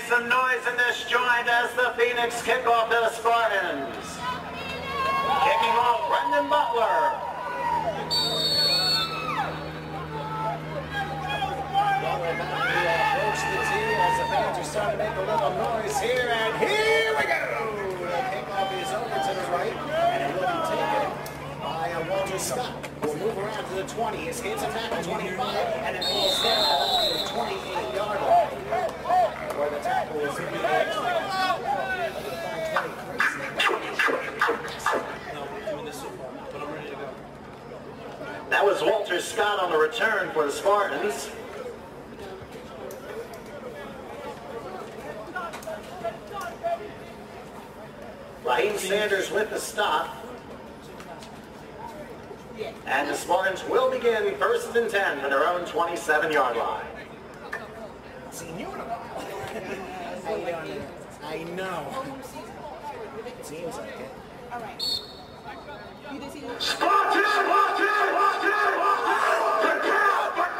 Make some noise in this joint as the Phoenix kick off to the Spartans. Kicking off, Brendan Butler. Approach the tee as the fans are starting to make a little noise here, and here we go! The kickoff is over to the right, and it will be taken by Walter Scott. We'll move around to the 20. His hands attack at 25, and it falls there along the 28-yard line, where the tackle is in the edge. That was Walter Scott on the return for the Spartans. Raheem Sanders with the stop. And the Spartans will begin 1st and 10 for their own 27-yard line. I know. Seems like it. All right. Spartans!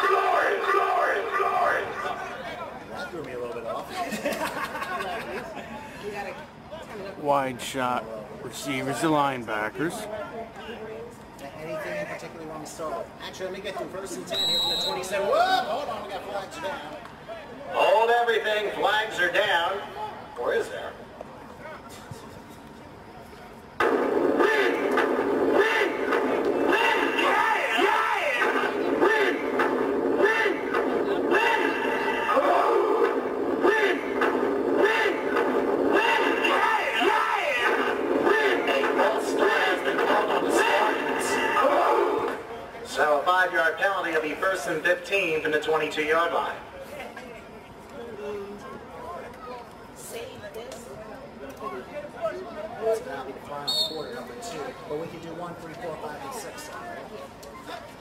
Glory! That threw me a little bit off. Wide shot receivers to linebackers. Anything in particular you want me to start with? Actually, let me get through 1st and 10 here from the 27. Whoa, hold on, we got flags down. Hold everything, flags are down. Or is there? So a 5-yard penalty will be 1st and 15 from the 22-yard line. It's going to be the final quarter, number 2. But we can do 1, 3, 4, 5, and 6.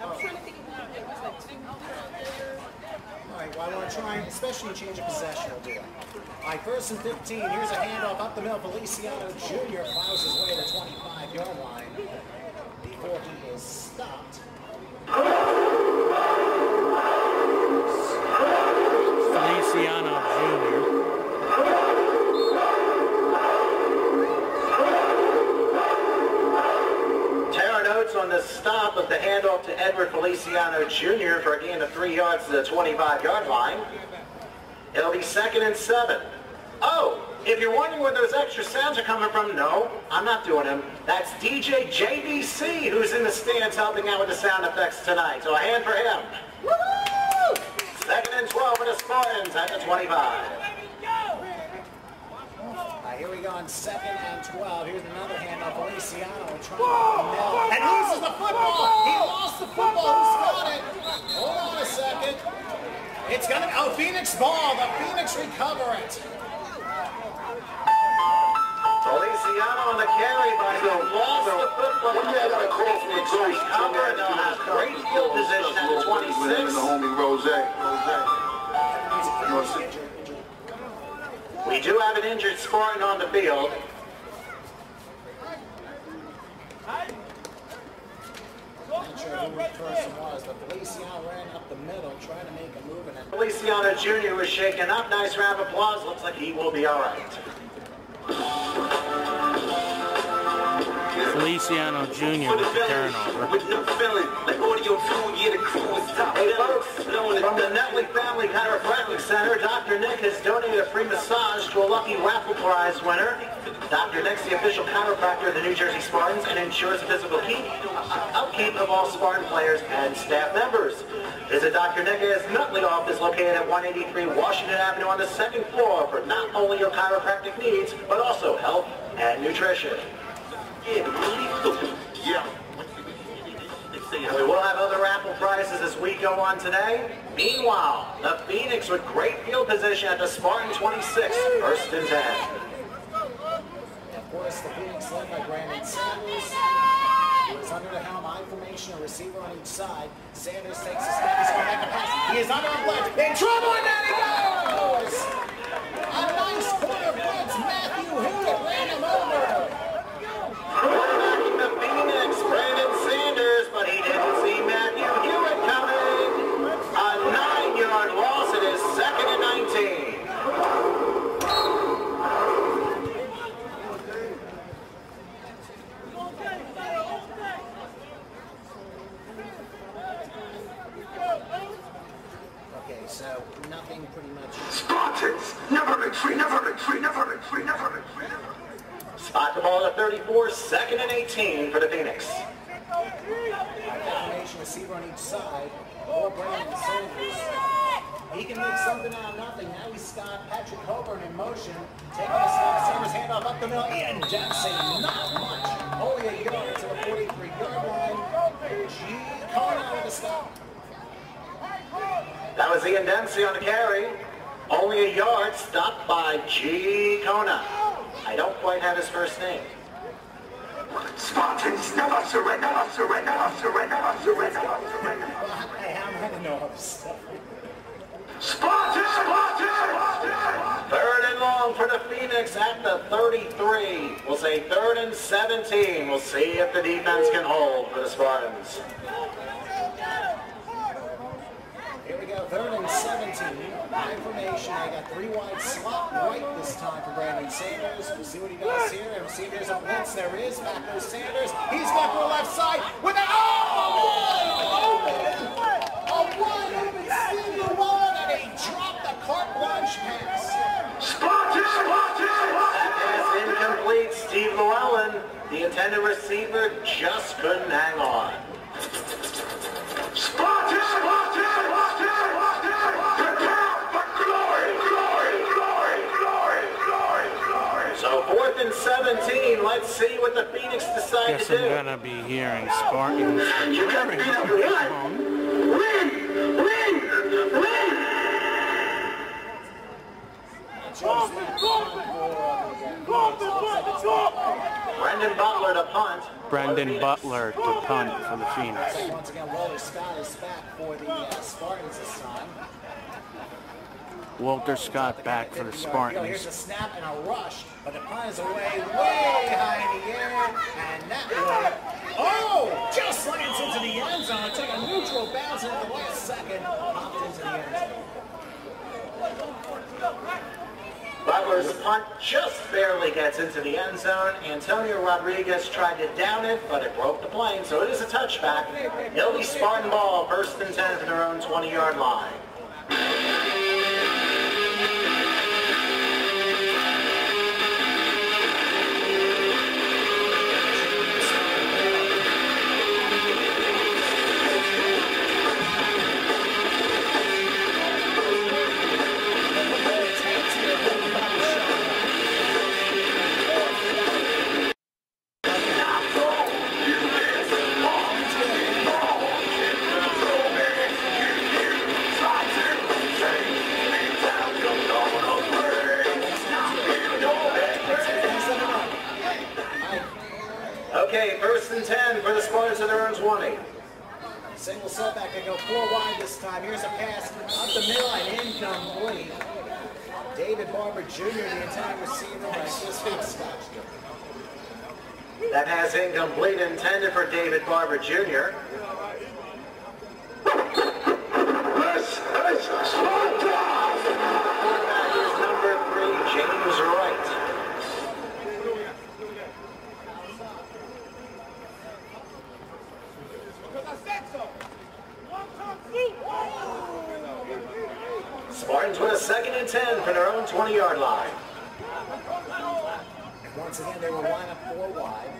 I'm trying to think of one that was like 2. All right, well, I want to try, especially in change of possession, we'll do it. All right, 1st and 15. Here's a handoff up the middle. Feliciano Jr. plows his way to the 25-yard line before he is stopped. Feliciano Jr. Tara notes on the stop of the handoff to Edward Feliciano Jr. for a gain of 3 yards to the 25-yard line. It'll be 2nd and 7. Oh, if you're wondering where those extra sounds are coming from, no, I'm not doing them. That's DJ JBC who's in the stands helping out with the sound effects tonight. So a hand for him. Woo! 2nd and 12 for the Spartans at the 25. Here we go on 2nd and 12. Here's another handoff. Feliciano trying to and loses the football. He lost the football. Who's got it? Hold on a second. It's going to be, Phoenix ball. The Phoenix recover it. Feliciano on the carry, but he lost the football. Phoenix recover, and they'll have great field position at the 26. We do have an injured Spartan on the field. Not sure who the person was, but Feliciano ran up the middle, trying to make a move. And Feliciano Jr. was shaken up. Nice round of applause. Looks like he will be all right. Feliciano Jr. with the turnover. Hey folks, from the Netley Family Chiropractic Center, Dr. Nick has donated a free massage to a lucky raffle prize winner. Dr. Nick's the official chiropractor of the New Jersey Spartans and ensures the physical upkeep of all Spartan players and staff members. Visit Dr. Nick's Nutley office located at 183 Washington Avenue on the 2nd floor for not only your chiropractic needs, but also health and nutrition. Yeah. And we will have other raffle prizes as we go on today. Meanwhile, the Phoenix with great field position at the Spartan 26, 1st and 10. Of course, the Phoenix led by Brandon Sanders. He was under the helm, eye formation, a receiver on each side. Sanders takes a step, he's going to make a pass. He is under a blitz, in trouble, and there he goes! A nice corner blitz, Matthew Hewitt ran him over. Quarterbacking the Phoenix, Brandon Sanders, but he didn't see Matthew Hewitt coming. A 9-yard loss, it is 2nd and 19. pretty much. Spartans, never retreat, never retreat, never retreat, never retreat. Spot the ball at 34, second and 18 for the Phoenix. Formation receiver on each side. Or Brandon Sanders. He can make something out of nothing. Now he's got Patrick Coburn in motion. Taking a snap. Sanders handoff up the middle. Ian Dempsey, not much. Only a yard to the 43-yard line. G. Kona with a stop. That was Ian Dempsey on the carry. Only a yard, stopped by G. Kona. I don't quite have his first name. Spartans, never surrender, never surrender, never surrender, never surrender, never surrender. I'm going to know all this stuff. Spartans, Spartans, Spartans. Third and long for the Phoenix at the 33. We'll say third and 17. We'll see if the defense can hold for the Spartans. Here we go, third and 17. High formation. I got three wide slot right this time for Brandon Sanders. We'll see what he does here. And see if there's a blitz. There is. Back goes Sanders. He's got the left side with a wide open Steve Llewellyn, and he dropped the carte blanche pass. Spartans, Spartans. That pass incomplete. Steve Llewellyn, the intended receiver, just couldn't hang on. Spartans, Spartans, Spartans, Spartans. Prepare for glory, glory, glory, glory, glory, glory. So fourth and 17. Let's see what the Phoenix decide Guess to do. I'm gonna be hearing Spartans. You can beat up one. Win, win, win. Brendan Butler to punt. Brendan Butler to punt for the Phoenix. Once again, Walter Scott is back for the Spartans this time. Walter Scott back for the Here's Spartans. a snap and a rush, but the punt is way high in the air, and that one, just lands into the end zone. It took a neutral bounce in the last second, popped into the end zone. Butler's punt just barely gets into the end zone. Antonio Rodriguez tried to down it, but it broke the plane, so it is a touchback. It'll be Spartan ball, first and 10 for their own 20-yard line. Okay, first and 10 for the Spartans at their own 20. Single setback, they go 4 wide this time. Here's a pass up the middle and incomplete. David Barber Jr., the intended receiver, right this big Scotch. That pass incomplete, intended for David Barber Jr. This is Sparta. Quarterback is number 3, James Wright. Spartans with a second and 10 for their own 20-yard line. Once again, they will line up 4 wide.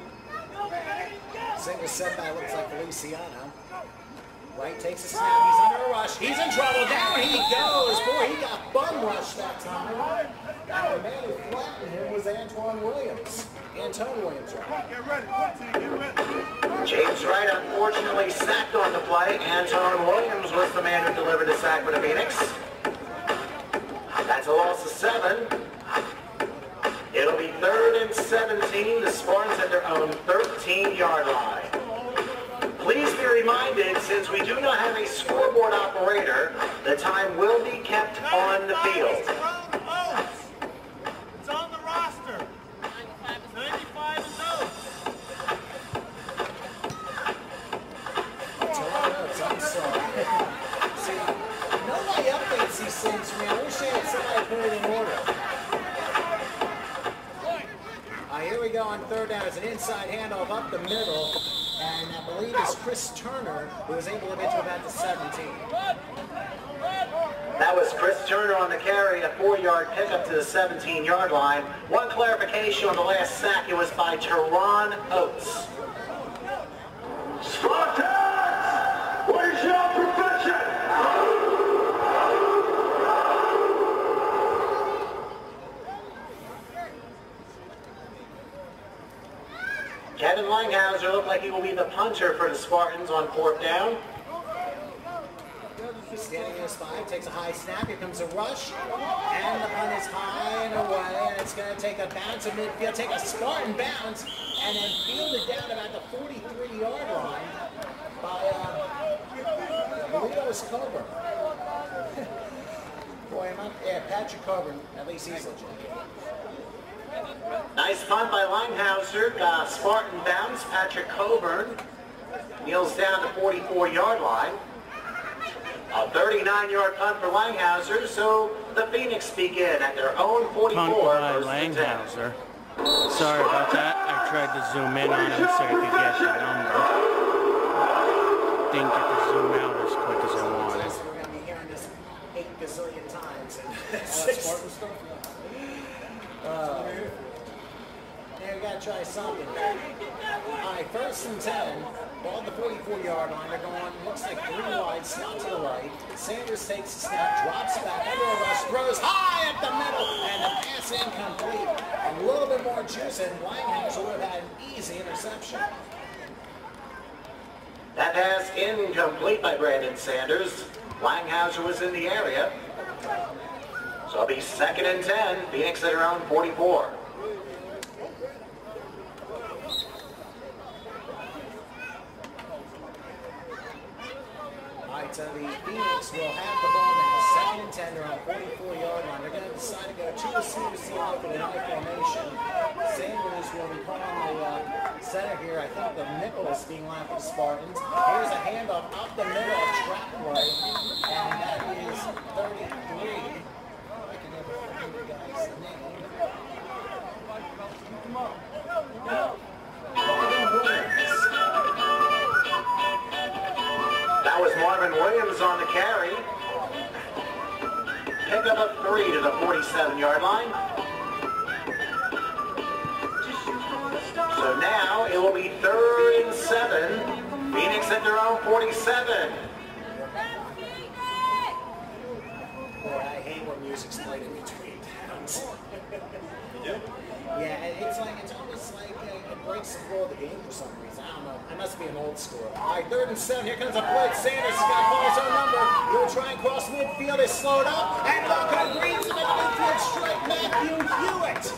Single setback looks like Feliciano. Wright takes a snap. He's under a rush. He's in trouble. Down he goes. Boy, he got bum rushed that time. And the man who flattened him was Antoine Williams. Get ready. James Wright unfortunately sacked on the play. Antoine Williams was the man who delivered the sack for the Phoenix. That's a loss of 7. It'll be third and 17. The Spartans at their own 13-yard line. Please be reminded, since we do not have a scoreboard operator, the time will be kept on the field. It's on the roster. 95 and 0. I'm sorry. See, nobody updates these things for me. I wish I had somebody put it in order. Here we go. go on third down. It's an inside handoff up the middle. And I believe it's Chris Turner who was able to get to about the 17. That was Chris Turner on the carry, a 4-yard pickup to the 17-yard line. One clarification on the last sack, it was by Teron Oates. Spartans, what is your profession? Kevin Langhauser looked like he will be the punter for the Spartans on 4th down. Standing in his 5, takes a high snap, here comes a rush, and the punt is high and away, and it's going to take a bounce in midfield, take a Spartan bounce, and then fielded down about the 43-yard line by, I believe it was Coburn. Boy, Patrick Coburn, at least he's legit. Nice punt by Langhauser, Spartan bounce, Patrick Coburn kneels down to 44-yard line. A 39-yard punt for Langhauser, so the Phoenix begin at their own 44. Punt by Langhauser. Sorry about that. I tried to zoom in on him so I could get the number. Didn't get to zoom out as quick as I wanted. We're going to be hearing this 8 gazillion times. Yeah, we got to try something. All right, 1st and 10. Ball at the 44-yard line. They're going, looks like 3 wide, slot to the right. Sanders takes the snap, drops back, under a rush, throws high up the middle, and the pass incomplete. A little bit more juice, and Langhauser would have had an easy interception. That pass incomplete by Brandon Sanders. Langhauser was in the area. So it'll be 2nd and 10. Phoenix at their own 44. So the Phoenix will have the ball now, 2nd and 10, they're on 44-yard line. They're going to decide to go 2 receivers to line for the I formation. Sanders will be put on the center here. I think the nickel is being lined for the Spartans. Here's a handoff up the middle of track play, and that is 33. I can never forget the guy's name. That was Marvin Williams on the carry. Pickup of 3 to the 47-yard line. So now it will be 3rd and 7. Phoenix at their own 47. Boy, I hate when music's played in between downs. Yeah, it's almost like it breaks the flow of the game for some reason. I don't know. I must be an old school. All right, 3rd and 7. Here comes a blitz. Sanders has got to call his own number. He'll try and cross midfield. It's slowed up. And look who brings him into midfield straight. Matthew Hewitt.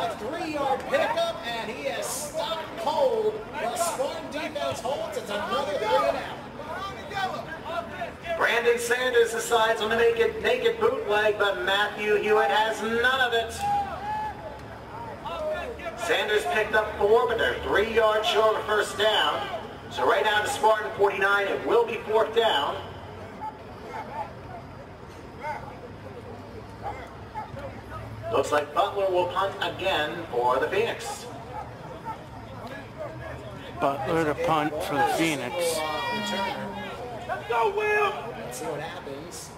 A 3-yard pickup, and he has stopped cold. The Spartan defense holds. It's another 3 and out. Brandon Sanders decides on the naked bootleg, but Matthew Hewitt has none of it. Sanders picked up 4, but they're 3 yards short of a 1st down. So right now to Spartan 49, it will be 4th down. Looks like Butler will punt again for the Phoenix. Butler to punt for the Phoenix. Let's go, Will! Let's see what happens.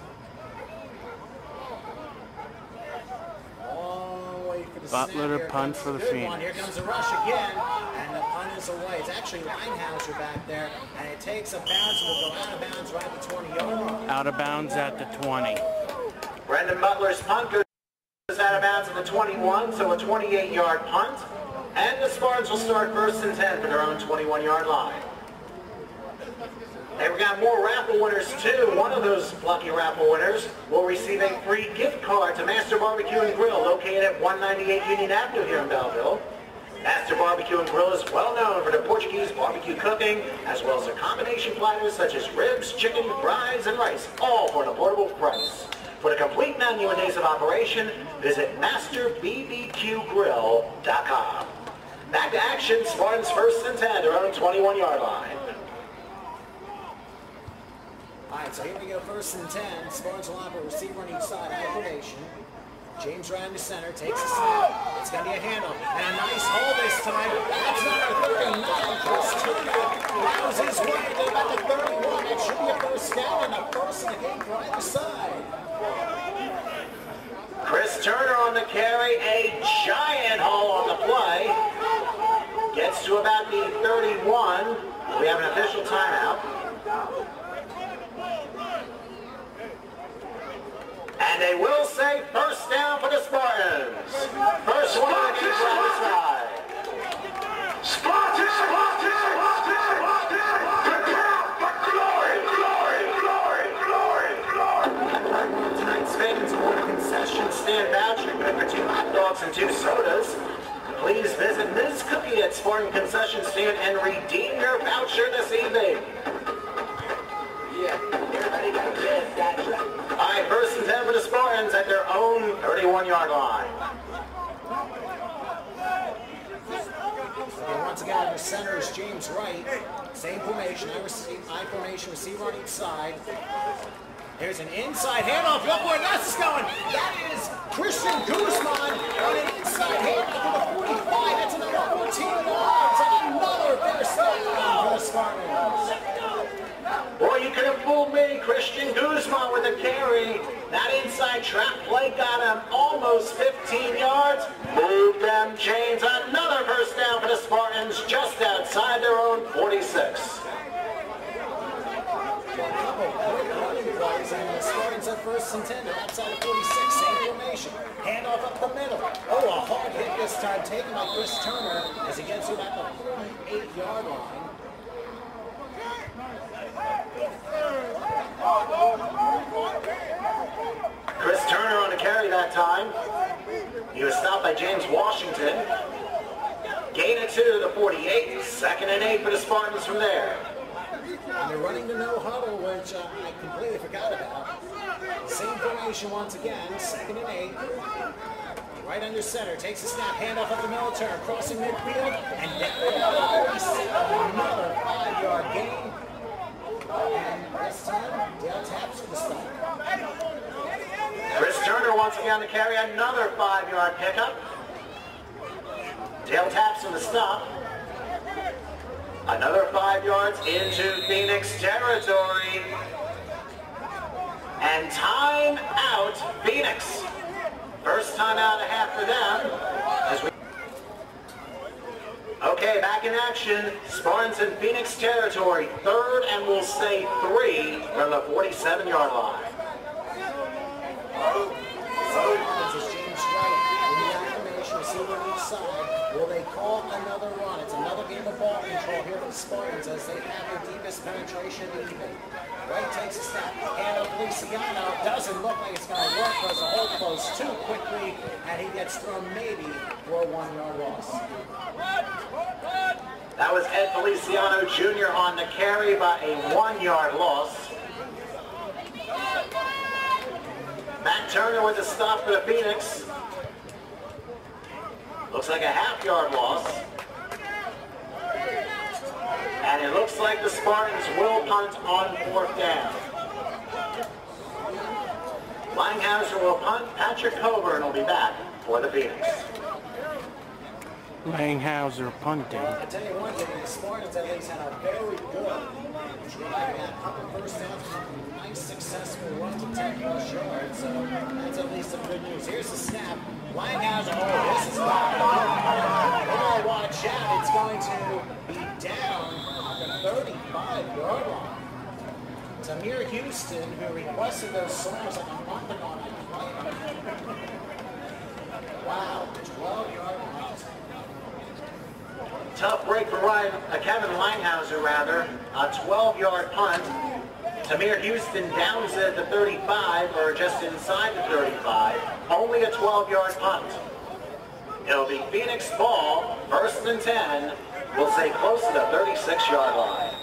Butler to punt for the Phoenix. Here comes a rush again, and the punt is away. It's actually Langhauser back there, and it takes a bounce and will go out of bounds right at the 20-yard line. Out of bounds at the 20. Brendan Butler's punt goes out of bounds at the 21, so a 28-yard punt. And the Spartans will start 1st and 10 for their own 21-yard line. Hey, we got more raffle winners too. One of those lucky raffle winners will receive a free gift card to Master Barbecue and Grill, located at 198 Union Avenue here in Belleville. Master Barbecue and Grill is well known for their Portuguese barbecue cooking, as well as their combination platters such as ribs, chicken, fries, and rice, all for an affordable price. For the complete menu and days of operation, visit masterbbqgrill.com. Back to action, Spartans 1st and 10, their own 21-yard line. All right, so here we go, 1st and 10. Spartans will have a receiver on each side, I formation. James Ryan to center, takes a snap. It's going to be a handoff. And a nice hole this time. That's number 39. Chris Turner allows his way to about the 31. That should be a first down and a first in the game for either side. Chris Turner on the carry, a giant hole on the play. Gets to about the 31. We have an official timeout. And they will say first down for the Spartans. First one of the game for either side. Spartans! Prepare for glory, glory, glory, glory, glory. Tonight's fans will concession stand voucher good for 2 hot dogs and 2 sodas. Please visit Ms. Cookie at Spartan Concession Stand and redeem your voucher this evening. Yeah, everybody got this, that's right. All right, first and 10 for the Spartans at their own 31-yard line. Okay, once again, the center is James Wright. Same formation, I formation, receiver on each side. There's an inside handoff. Look where that's going. That is Christian Guzman on an inside handoff to the 45. That's another 14 yards and another first down for the Spartans. Boy, you could have fooled me. Christian Guzman with a carry. That inside trap play got him almost 15 yards. Moved them chains. Another first down for the Spartans just outside their own 46. And the Spartans at first and 10. They're outside of 46. Same formation. Handoff up the middle. Oh, a hard hit this time taken by Chris Turner as he gets to about the 48-yard line. Chris Turner on the carry that time. He was stopped by James Washington. Gain it to the 48. 2nd and 8 for the Spartans from there. And they're running the no huddle, which I completely forgot about. Same formation once again, 2nd and 8. Right under center, takes a snap, handoff up the middle, Turner crossing midfield, and down another 5-yard gain. And this time, Dale taps for the stop. Chris Turner once again to carry another 5-yard pickup. Dale taps for the stop. Another 5 yards into Phoenix territory. And time out, Phoenix. First time out and a half for them. Okay, back in action. Spartans in Phoenix territory. 3rd and we'll say 3 from the 47-yard line. This is James Wright in the affirmation, receiver on each side. Will they call another run? It's another game of ball control here for the Spartans as they have their deepest penetration of the evening. Wright takes a snap, hand up Feliciano. Doesn't look like it's going to work because the hole closed too quickly, and he gets thrown maybe for a 1-yard loss. That was Ed Feliciano Jr. on the carry by a 1-yard loss. Matt Turner with a stop for the Phoenix. Looks like a half-yard loss. And it looks like the Spartans will punt on 4th down. Langhauser will punt. Patrick Coburn will be back for the Phoenix. Langhauser punting. I tell you one thing, the Spartans at least had a very good drive at couple first downs, nice successful run to 10+ yards. So that's at least some good news. Here's the snap. Langhauser, oh, this is bad. Oh, watch out. It's going to be down at the 35-yard line. Tamir Houston, who requested those songs like a month ago, wow, 12-yard line. Tough break for Kevin Langhauser, rather. A 12-yard punt. Tamir Houston downs it at the 35, or just inside the 35. Only a 12-yard punt. It'll be Phoenix ball, 1st and 10. We'll say close to the 36-yard line.